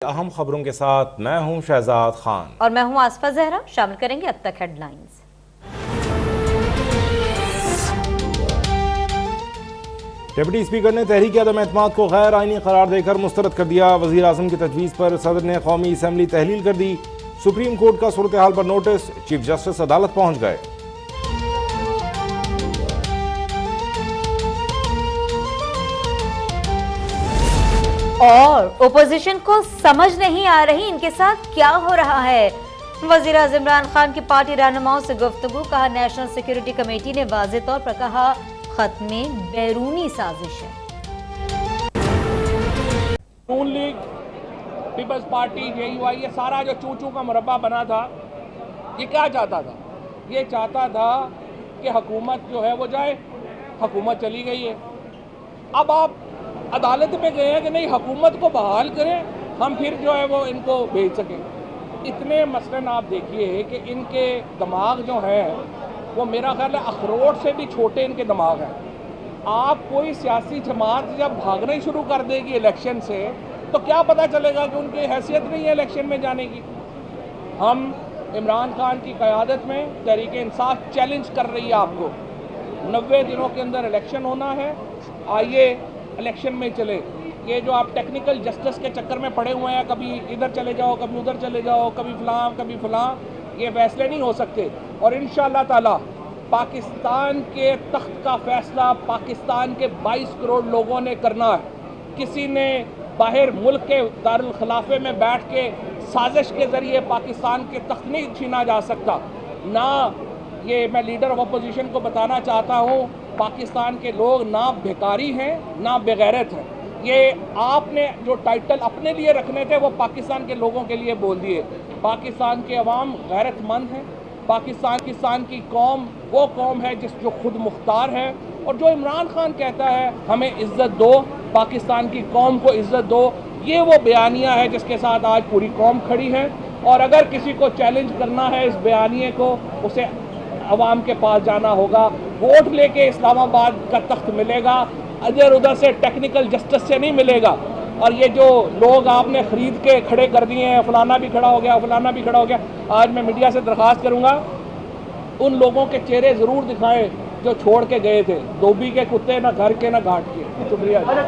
अहम खबरों के साथ मैं हूं शहजाद खान और मैं हूं आसफा जहरा। शामिल करेंगे अब तक हेडलाइंस। डिप्टी स्पीकर ने तहरीक अदम एतमाद को गैर आईनी करार देकर मुस्तरद कर दिया। वजीर आजम की तजवीज़ पर सदर ने कौमी असम्बली तहलील कर दी। सुप्रीम कोर्ट का सूरत हाल पर नोटिस, चीफ जस्टिस अदालत पहुंच गए। और ओपोजिशन को समझ नहीं आ रही इनके साथ क्या हो रहा है। वजीर आज़म इमरान खान की पार्टी रहनुमाओं से गुफ्तगू, कहा नेशनल सिक्योरिटी कमेटी ने वाज़ेह तौर पर कहा खत में बैरूनी साजिश है। नून लीग, पीपल्स पार्टी, JUI, ये सारा जो चू का मुरब्बा बना था, ये क्या चाहता था? ये चाहता था कि हुकूमत जो है वो जाए। हुकूमत चली गई है। अब आप अदालत में गए हैं कि नहीं, हुकूमत को बहाल करें, हम फिर जो है वो इनको भेज सकें। इतने मसलन आप देखिए कि इनके दिमाग जो है वो मेरा ख्याल है अखरोट से भी छोटे इनके दिमाग हैं। आप कोई सियासी जमात जब भागना ही शुरू कर देगी इलेक्शन से, तो क्या पता चलेगा कि उनकी हैसियत नहीं है इलेक्शन में जाने की। हम इमरान खान की क़यादत में तहरीक इंसाफ चैलेंज कर रही है आपको, 90 दिनों के अंदर इलेक्शन होना है, आइए इलेक्शन में चले। ये जो आप टेक्निकल जस्टिस के चक्कर में पड़े हुए हैं, कभी इधर चले जाओ, कभी उधर चले जाओ, कभी फलां, ये फैसले नहीं हो सकते। और इंशाअल्लाह ताला पाकिस्तान के तख्त का फैसला पाकिस्तान के 22 करोड़ लोगों ने करना है। किसी ने बाहर मुल्क के दारुल खिलाफे में बैठ के साजिश के ज़रिए पाकिस्तान के तख्त नहीं छीना जा सकता। ना ये मैं लीडर ऑफ अपोजिशन को बताना चाहता हूँ, पाकिस्तान के लोग ना भिखारी हैं ना बेगैरत हैं। ये आपने जो टाइटल अपने लिए रखने थे वो पाकिस्तान के लोगों के लिए बोल दिए। पाकिस्तान के अवाम गैरतमंद हैं। पाकिस्तान की कौम वो कौम है जो खुद मुख्तार है। और जो इमरान खान कहता है हमें इज़्ज़त दो, पाकिस्तान की कौम को इज़्ज़त दो, ये वो बयानिया है जिसके साथ आज पूरी कौम खड़ी है। और अगर किसी को चैलेंज करना है इस बयानिए को, उसे अवाम के पास जाना होगा, वोट लेके इस्लामाबाद का तख्त मिलेगा, इधर उधर से टेक्निकल जस्टिस से नहीं मिलेगा। और ये जो लोग आपने ख़रीद के खड़े कर दिए हैं, फलाना भी खड़ा हो गया, फलाना भी खड़ा हो गया, आज मैं मीडिया से दरख्वास्त करूँगा उन लोगों के चेहरे ज़रूर दिखाएं जो छोड़ के गए थे। धोबी के कुत्ते ना घर के ना घाट के। शुक्रिया। क्या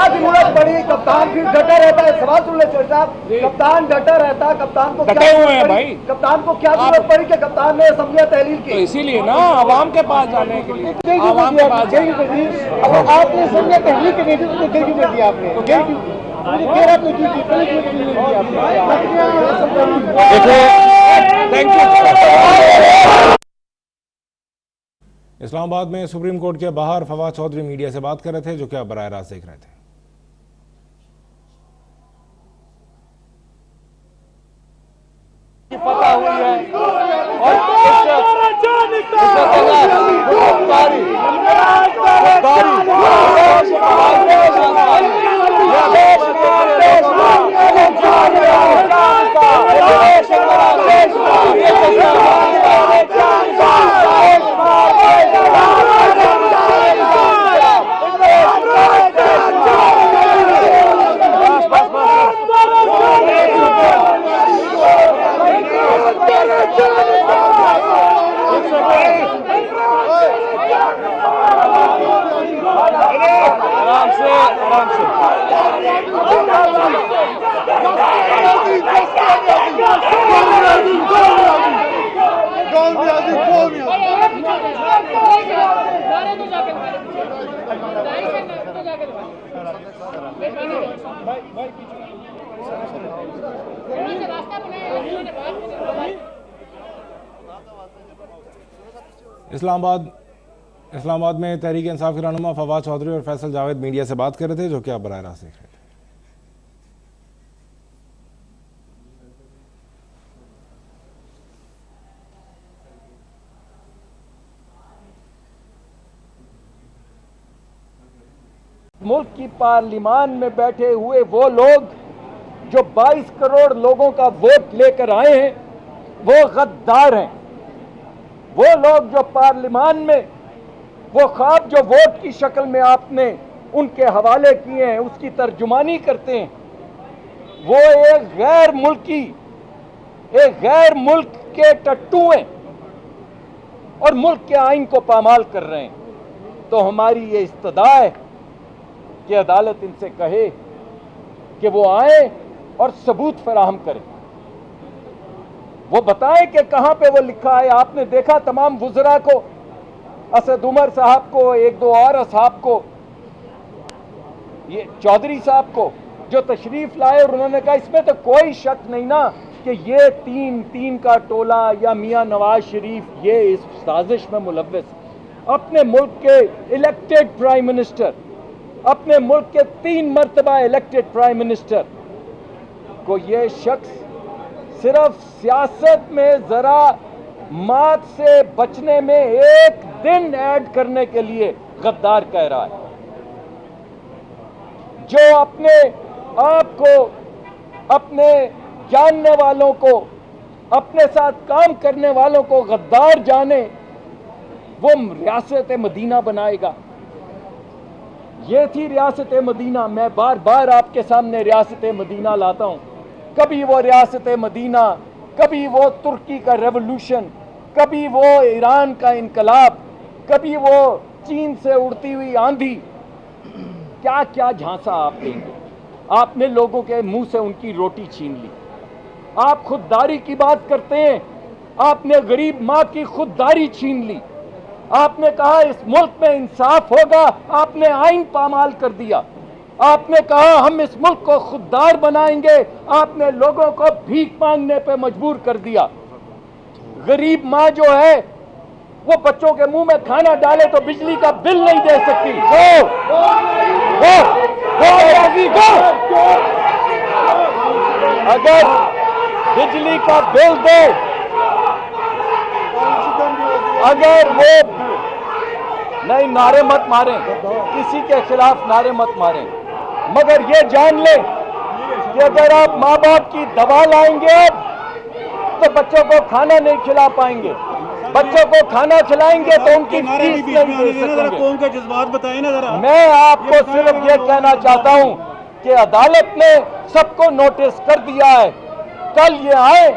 जरूरत पड़ी? कप्तान फिर डटा रहता है। सवाल सुन ले चोर साहब, कप्तान डटा रहता है, कप्तान को डटे हुए हैं भाई। कप्तान को क्या जरूरत पड़ी कि कप्तान ने असम्बलियां तहलील की? तो इसीलिए ना आवाम के पास जाने के लिए, आवाम के पास आपने असम्बलियां तहलील के नेतृत्व को क्यों दिया? आपने इस्लामाबाद में सुप्रीम कोर्ट के बाहर फवाद चौधरी मीडिया से बात कर रहे थे, जो कि आप बराह रास्त देख रहे थे। पता हुई है इस्लामाबाद में तहरीक इंसाफ के रहनुमा फवाद चौधरी और फैसल जावेद मीडिया से बात कर रहे थे, जो कि आप बराह रास्त देख रहे थे। मुल्क की पार्लियामान में बैठे हुए वो लोग जो 22 करोड़ लोगों का वोट लेकर आए हैं वो गद्दार हैं। वो लोग जो पार्लियामान में वो ख्वाब जो वोट की शक्ल में आपने उनके हवाले किए हैं, उसकी तर्जुमानी करते हैं। वो एक गैर मुल्क के टट्टू हैं और मुल्क के आइन को पामाल कर रहे हैं। तो हमारी ये इस्तदा है कि अदालत इनसे कहे कि वो आए और सबूत फराहम करें, वो बताएं कि कहां पे वो लिखा है। आपने देखा तमाम वुज़रा को, असद उमर साहब को, एक दो और असहाब को, ये चौधरी साहब को जो तशरीफ लाए और उन्होंने कहा इसमें तो कोई शक नहीं ना कि ये तीन का टोला या मियां नवाज शरीफ ये इस साजिश में मुलव्वस। अपने मुल्क के इलेक्टेड प्राइम मिनिस्टर, अपने मुल्क के 3 मरतबा इलेक्टेड प्राइम मिनिस्टर को ये शख्स सिर्फ सियासत में जरा मात से बचने में एक दिन ऐड करने के लिए गद्दार कह रहा है, जो अपने आप को, अपने जानने वालों को, अपने साथ काम करने वालों को गद्दार जाने, वो रियासत मदीना बनाएगा। ये थी रियासत मदीना। मैं बार बार आपके सामने रियासत मदीना लाता हूं। कभी वो रियासत मदीना, कभी वो तुर्की का रेवोल्यूशन, कभी वो ईरान का इनकलाब, कभी वो चीन से उड़ती हुई आंधी। क्या क्या झांसा आप देंगे? आपने लोगों के मुंह से उनकी रोटी छीन ली। आप खुददारी की बात करते हैं, आपने गरीब मां की खुददारी छीन ली। आपने कहा इस मुल्क में इंसाफ होगा, आपने आइन पामाल कर दिया। आपने कहा हम इस मुल्क को खुददार बनाएंगे, आपने लोगों को भीख मांगने पे मजबूर कर दिया। गरीब मां जो है वो बच्चों के मुंह में खाना डाले तो बिजली का बिल नहीं दे सकती। अगर बिजली का बिल दे, अगर वो नहीं, नारे मत मारें, किसी के खिलाफ नारे मत मारें, मगर ये जान लें कि अगर आप माँ बाप की दवा लाएंगे तो बच्चों को खाना नहीं खिला पाएंगे। बच्चों को खाना खिलाएंगे तो उनकी फीस नहीं दे सकेंगे। कौन का जज्बात बताइए ना जरा। मैं आपको सिर्फ ये कहना चाहता हूं कि अदालत ने सबको नोटिस कर दिया है। कल ये आए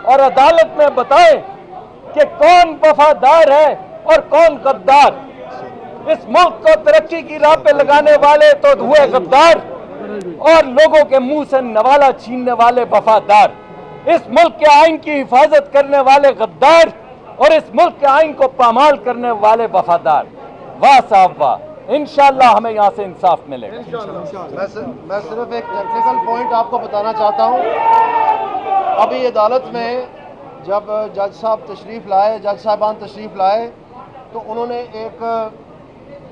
और अदालत में बताएं कि कौन वफादार है और कौन गद्दार। इस मुल्क को तरक्की की राह पे लगाने वाले तो हुए गद्दार और लोगों के मुंह से नवाला छीनने वाले वफादार। इस मुल्क के आइन की हिफाजत करने वाले गद्दार और इस मुल्क के आइन को पामाल करने वाले वफादार। वाह साहब वाह, इंशाअल्लाह हमें यहाँ से इंसाफ मिलेगा। मैं सिर्फ एक टेक्निकल पॉइंट आपको बताना चाहता हूँ। अभी अदालत में जब जज साहब तशरीफ़ लाए, जज साहबान तशरीफ़ लाए, तो उन्होंने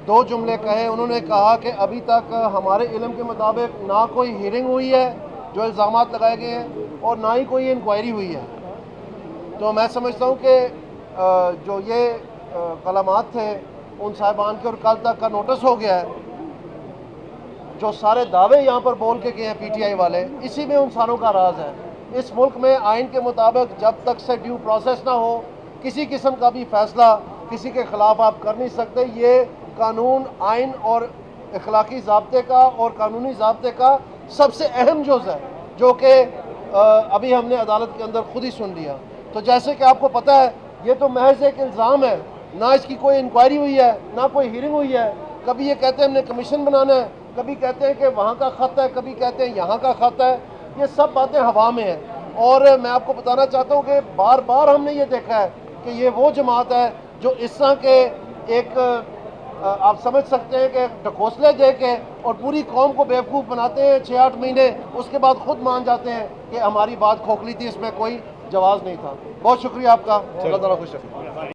दो जुमले कहे। उन्होंने कहा कि अभी तक हमारे इल्म के मुताबिक ना कोई हियरिंग हुई है जो इल्ज़ामात लगाए गए हैं और ना ही कोई इंक्वायरी हुई है। तो मैं समझता हूँ कि जो ये कलमात थे उन साहिबान के और कल तक का नोटिस हो गया है। जो सारे दावे यहाँ पर बोल के गए हैं पीटीआई वाले, इसी में उन सारों का राज है। इस मुल्क में आइन के मुताबिक जब तक से ड्यू प्रोसेस ना हो, किसी किस्म का भी फैसला किसी के ख़िलाफ़ आप कर नहीं सकते। ये कानून, आइन और अखलाकी ज़ाब्ते का और कानूनी ज़ाब्ते का सबसे अहम जुज़ है, जो कि अभी हमने अदालत के अंदर खुद ही सुन लिया। तो जैसे कि आपको पता है, ये तो महज एक इल्ज़ाम है, ना इसकी कोई इंक्वायरी हुई है, ना कोई हियरिंग हुई है। कभी ये कहते हैं हमने कमीशन बनाना है, कभी कहते हैं कि वहाँ का ख़त है, कभी कहते हैं यहाँ का ख़त है। ये सब बातें हवा में हैं। और मैं आपको बताना चाहता हूँ कि बार बार हमने ये देखा है कि ये वो जमात है जो इस तरह के एक आप समझ सकते हैं कि ढकोसले दे के और पूरी कौम को बेवकूफ़ बनाते हैं 6-8 महीने, उसके बाद खुद मान जाते हैं कि हमारी बात खोखली थी, इसमें कोई जवाब नहीं था। बहुत शुक्रिया आपका, अल्लाह ताला खुश रखे।